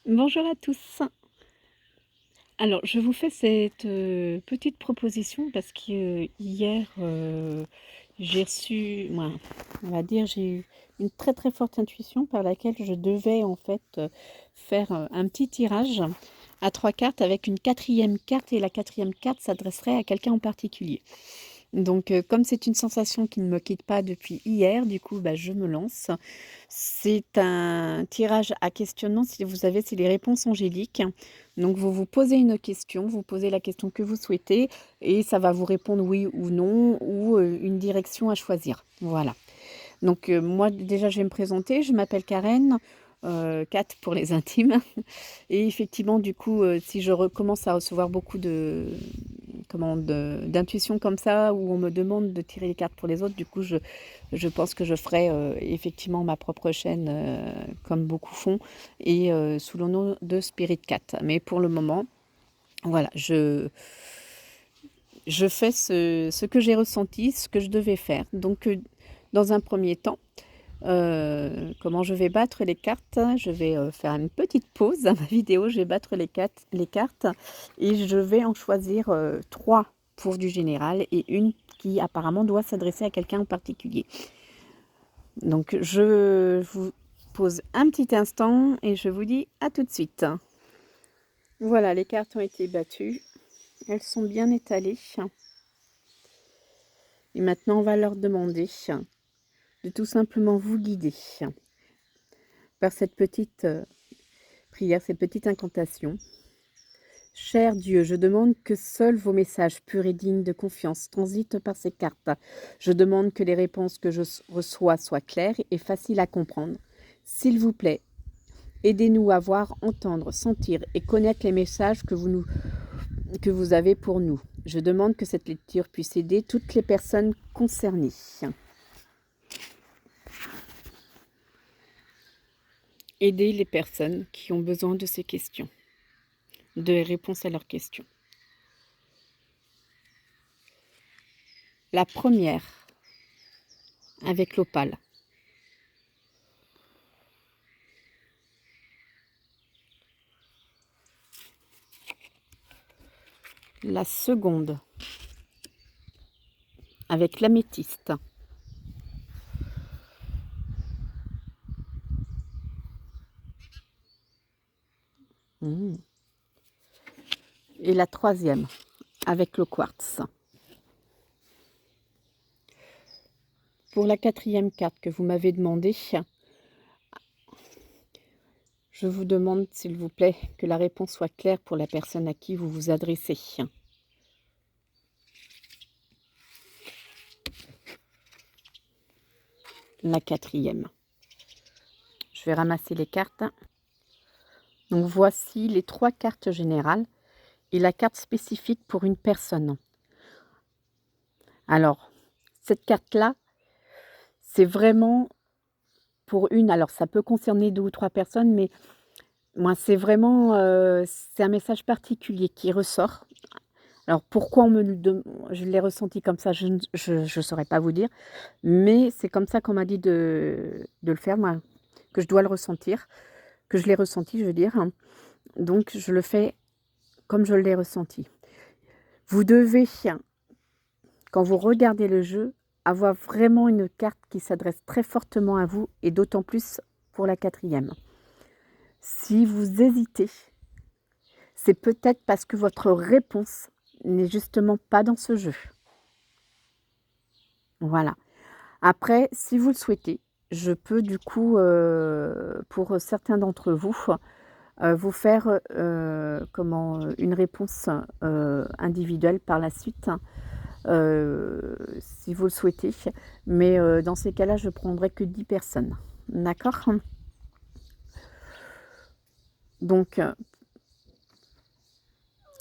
Bonjour à tous. Alors, je vous fais cette petite proposition parce que hier, j'ai reçu, moi, on va dire, j'ai eu une très très forte intuition par laquelle je devais en fait faire un petit tirage à 3 cartes avec une quatrième carte et la quatrième carte s'adresserait à quelqu'un en particulier. Donc, comme c'est une sensation qui ne me quitte pas depuis hier, du coup, bah, je me lance. C'est un tirage à questionnement, si vous savez, c'est les réponses angéliques. Donc, vous vous posez une question, vous posez la question que vous souhaitez et ça va vous répondre oui ou non ou une direction à choisir. Voilà. Donc, moi, déjà, je vais me présenter. Je m'appelle Karen, Kat pour les intimes. Et effectivement, du coup, si je recommence à recevoir beaucoup d'intuition comme ça, où on me demande de tirer les cartes pour les autres, du coup, je pense que je ferai effectivement ma propre chaîne, comme beaucoup font, et sous le nom de Spirit Cat. Mais pour le moment, voilà, je fais ce que j'ai ressenti, ce que je devais faire. Donc, dans un premier temps, comment je vais battre les cartes? Je vais faire une petite pause à ma vidéo, je vais battre les cartes et je vais en choisir 3 pour du général et une qui apparemment doit s'adresser à quelqu'un en particulier. Donc je vous pose un petit instant et je vous dis à tout de suite. Voilà, les cartes ont été battues, elles sont bien étalées. Et maintenant on va leur demander de tout simplement vous guider par cette petite prière, cette petite incantation. Cher Dieu, je demande que seuls vos messages purs et dignes de confiance transitent par ces cartes. Je demande que les réponses que je reçois soient claires et faciles à comprendre. S'il vous plaît, aidez-nous à voir, entendre, sentir et connaître les messages que vous avez pour nous. Je demande que cette lecture puisse aider toutes les personnes concernées. Aider les personnes qui ont besoin de ces questions, de réponses à leurs questions. La première, avec l'opale. La seconde, avec l'améthyste. Et la troisième, avec le quartz. Pour la quatrième carte que vous m'avez demandé, je vous demande, s'il vous plaît, que la réponse soit claire pour la personne à qui vous vous adressez. La quatrième. Je vais ramasser les cartes. Donc voici les 3 cartes générales et la carte spécifique pour une personne. Alors, cette carte-là, c'est vraiment pour une. Alors, ça peut concerner 2 ou 3 personnes, mais moi, c'est vraiment, c'est un message particulier qui ressort. Alors, pourquoi je l'ai ressenti comme ça, je ne saurais pas vous dire, mais c'est comme ça qu'on m'a dit de le faire, moi, que je dois le ressentir, que je l'ai ressenti, je veux dire. Donc, je le fais comme je l'ai ressenti. Vous devez, quand vous regardez le jeu, avoir vraiment une carte qui s'adresse très fortement à vous et d'autant plus pour la quatrième. Si vous hésitez, c'est peut-être parce que votre réponse n'est justement pas dans ce jeu. Voilà. Après, si vous le souhaitez, je peux du coup, pour certains d'entre vous, vous faire, une réponse, individuelle par la suite, si vous le souhaitez. Mais, dans ces cas-là, je prendrai que 10 personnes. D'accord? Donc,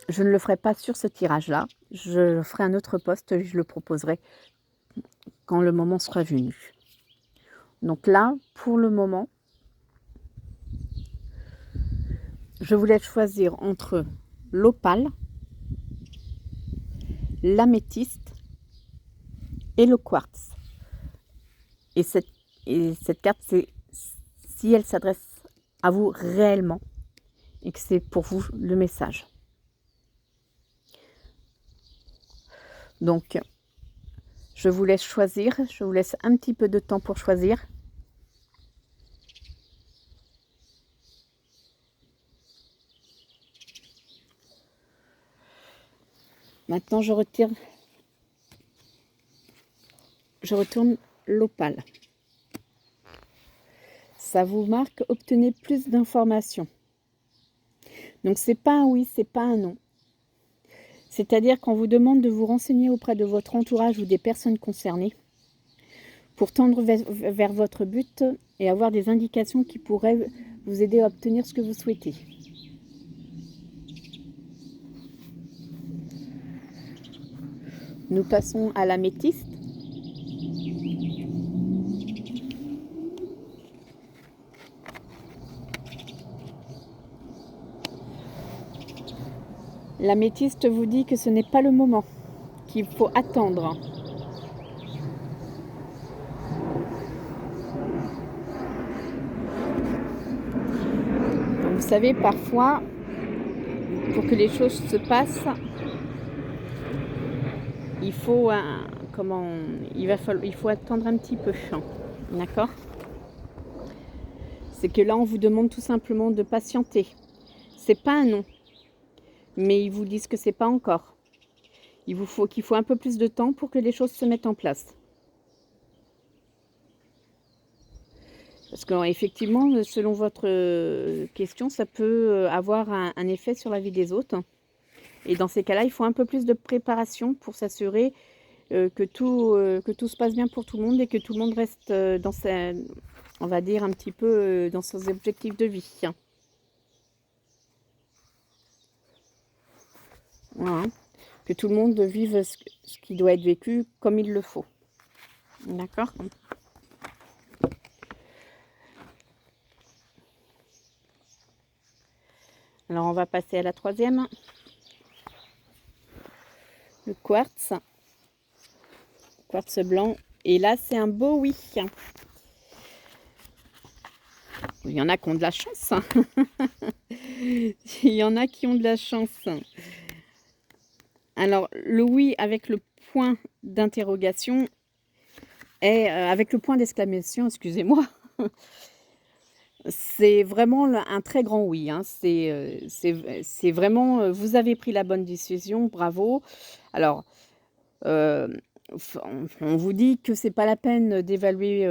je ne le ferai pas sur ce tirage-là. Je ferai un autre post et je le proposerai quand le moment sera venu. Donc là, pour le moment, je vous laisse choisir entre l'opale, l'améthyste et le quartz. Et cette carte, c'est si elle s'adresse à vous réellement et que c'est pour vous le message. Donc, je vous laisse choisir. Je vous laisse un petit peu de temps pour choisir. Maintenant, je retourne l'opale. Ça vous marque, obtenez plus d'informations. Donc, c'est pas un oui, c'est pas un non. C'est-à-dire qu'on vous demande de vous renseigner auprès de votre entourage ou des personnes concernées pour tendre vers votre but et avoir des indications qui pourraient vous aider à obtenir ce que vous souhaitez. Nous passons à l'améthyste. L'améthyste vous dit que ce n'est pas le moment, qu'il faut attendre. Donc, vous savez, parfois, pour que les choses se passent, il faut attendre un petit peu. D'accord? C'est que là, on vous demande tout simplement de patienter. C'est pas un non, mais ils vous disent que c'est pas encore. Qu'il faut un peu plus de temps pour que les choses se mettent en place. Parce qu'effectivement, selon votre question, ça peut avoir un effet sur la vie des autres. Et dans ces cas-là, il faut un peu plus de préparation pour s'assurer que tout se passe bien pour tout le monde et que tout le monde reste on va dire un petit peu dans ses objectifs de vie. Voilà. Que tout le monde vive ce qui doit être vécu comme il le faut. D'accord ? Alors, on va passer à la troisième. Le quartz. Quartz blanc. Et là, c'est un beau oui. Il y en a qui ont de la chance. Il y en a qui ont de la chance. Alors, le oui avec le point d'interrogation et avec le point d'exclamation, excusez-moi. C'est vraiment un très grand oui. Hein. C'est vraiment, vous avez pris la bonne décision, bravo. Alors, on vous dit que c'est pas la peine d'évaluer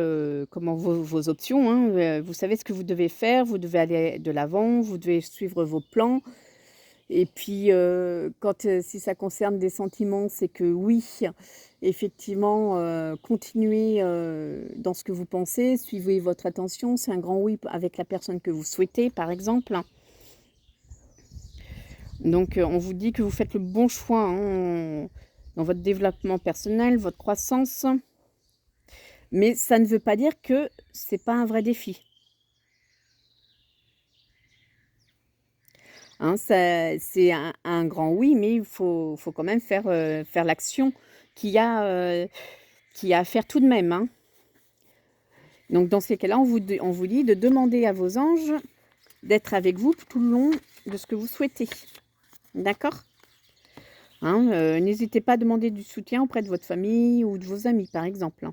vos options. Hein. Vous savez ce que vous devez faire, vous devez aller de l'avant, vous devez suivre vos plans. Et puis, si ça concerne des sentiments, c'est que oui, effectivement, continuez dans ce que vous pensez, suivez votre attention. C'est un grand oui avec la personne que vous souhaitez, par exemple. Donc, on vous dit que vous faites le bon choix dans votre développement personnel, votre croissance. Mais ça ne veut pas dire que c'est pas un vrai défi. Hein, c'est un grand oui, mais il faut quand même faire l'action qu'il y a à faire tout de même. Hein. Donc, dans ces cas-là, on vous dit de demander à vos anges d'être avec vous tout le long de ce que vous souhaitez. D'accord ? Hein, n'hésitez pas à demander du soutien auprès de votre famille ou de vos amis, par exemple.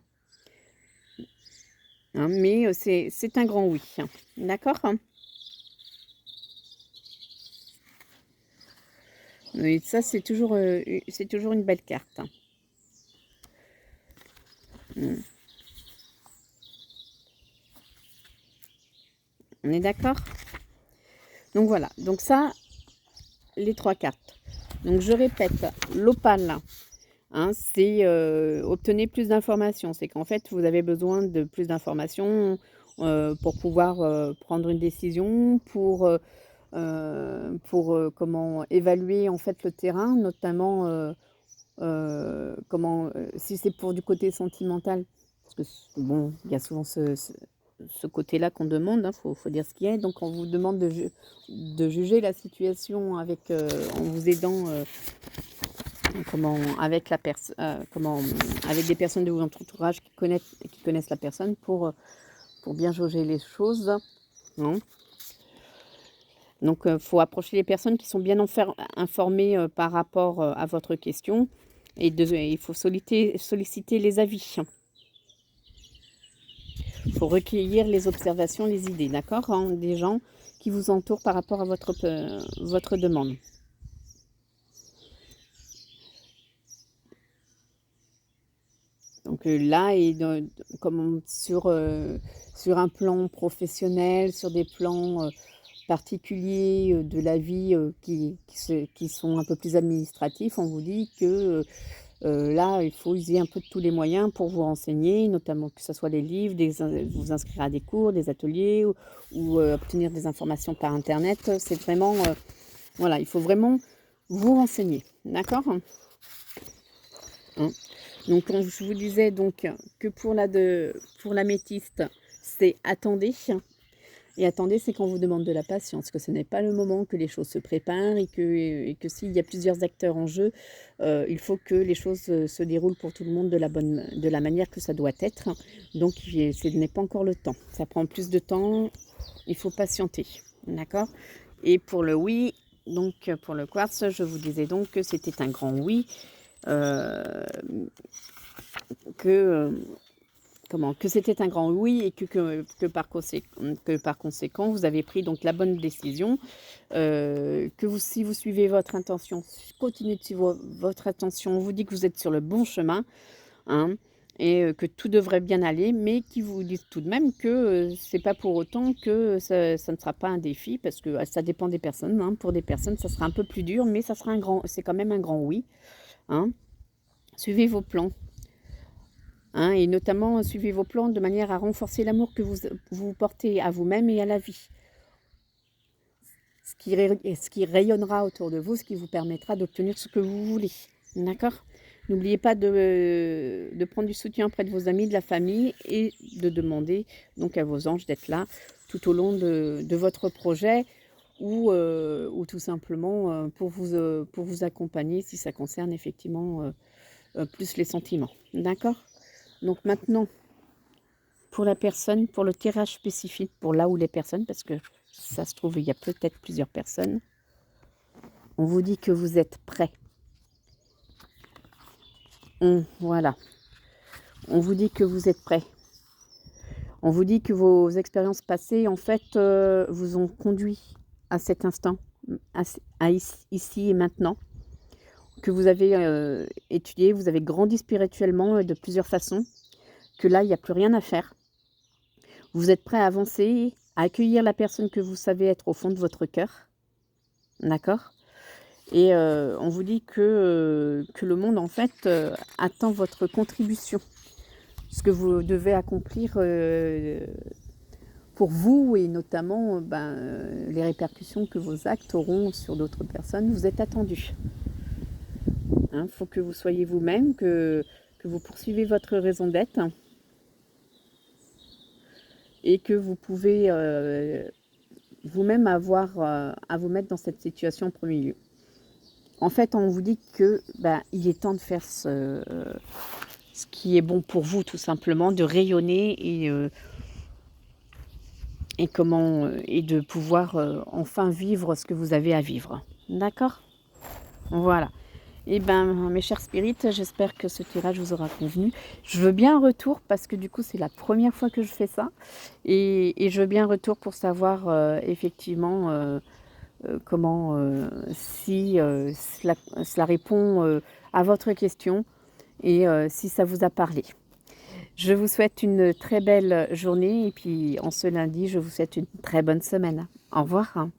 Hein, mais c'est un grand oui. D'accord ? Et ça, c'est toujours une belle carte. On est d'accord? Donc voilà, donc ça, les 3 cartes. Donc je répète, l'opale, hein, c'est obtenez plus d'informations. C'est qu'en fait, vous avez besoin de plus d'informations pour pouvoir prendre une décision, pour comment évaluer en fait le terrain, notamment si c'est pour du côté sentimental, parce que bon, il y a souvent ce côté-là qu'on demande, hein, faut dire ce qu'il y a. Donc on vous demande de juger la situation avec en vous aidant avec des personnes de votre entourage qui connaissent la personne pour bien jauger les choses. Non. Donc, il faut approcher les personnes qui sont bien informées par rapport à votre question. Et il faut solliciter les avis. Il faut recueillir les observations, les idées, d'accord, hein, des gens qui vous entourent par rapport à votre demande. Donc là, comme sur un plan professionnel, sur des plans particuliers de la vie qui sont un peu plus administratifs, on vous dit que là, il faut user un peu de tous les moyens pour vous renseigner, notamment que ce soit les livres, vous inscrire à des cours, des ateliers ou obtenir des informations par Internet. C'est vraiment, voilà, il faut vraiment vous renseigner, d'accord, hein? Donc, je vous disais donc que pour l'améthyste, c'est attendez. Et attendez, c'est quand on vous demande de la patience, que ce n'est pas le moment, que les choses se préparent et que s'il y a plusieurs acteurs en jeu, il faut que les choses se déroulent pour tout le monde de la manière que ça doit être. Donc, ce n'est pas encore le temps. Ça prend plus de temps, il faut patienter. D'accord? Et pour le oui, donc pour le quartz, je vous disais donc que c'était un grand oui. Que c'était un grand oui et que par conséquent, vous avez pris donc la bonne décision, si vous suivez votre intention, continuez de suivre votre intention, on vous dit que vous êtes sur le bon chemin, hein, et que tout devrait bien aller, mais qui vous disent tout de même que c'est pas pour autant que ça ne sera pas un défi, parce que ça dépend des personnes, hein. Pour des personnes, ça sera un peu plus dur, mais c'est quand même un grand oui, hein. Suivez vos plans. Hein, et notamment, suivez vos plans de manière à renforcer l'amour que vous portez à vous-même et à la vie. Ce qui rayonnera autour de vous, ce qui vous permettra d'obtenir ce que vous voulez. D'accord? N'oubliez pas de prendre du soutien auprès de vos amis, de la famille et de demander donc à vos anges d'être là tout au long de votre projet ou tout simplement pour vous accompagner si ça concerne effectivement plus les sentiments. D'accord? Donc maintenant, pour le tirage spécifique, pour là où les personnes, parce que ça se trouve, il y a peut-être plusieurs personnes, on vous dit que vous êtes prêts. Voilà. On vous dit que vous êtes prêts. On vous dit que vos expériences passées, en fait, vous ont conduit à cet instant, ici et maintenant, que vous avez étudié, vous avez grandi spirituellement de plusieurs façons, que là, il n'y a plus rien à faire. Vous êtes prêt à avancer, à accueillir la personne que vous savez être au fond de votre cœur. D'accord? Et on vous dit que le monde, en fait, attend votre contribution. Ce que vous devez accomplir pour vous et notamment les répercussions que vos actes auront sur d'autres personnes. Vous êtes attendu. Il faut que vous soyez vous-même, que vous poursuivez votre raison d'être. Et que vous pouvez vous-même avoir à vous mettre dans cette situation en premier lieu. En fait, on vous dit que il est temps de faire ce qui est bon pour vous, tout simplement, de rayonner et de pouvoir enfin vivre ce que vous avez à vivre. D'accord? Voilà. Eh bien, mes chers spirites, j'espère que ce tirage vous aura convenu. Je veux bien un retour parce que du coup, c'est la première fois que je fais ça. Et je veux bien un retour pour savoir effectivement si cela répond à votre question et si ça vous a parlé. Je vous souhaite une très belle journée et puis en ce lundi, je vous souhaite une très bonne semaine. Au revoir.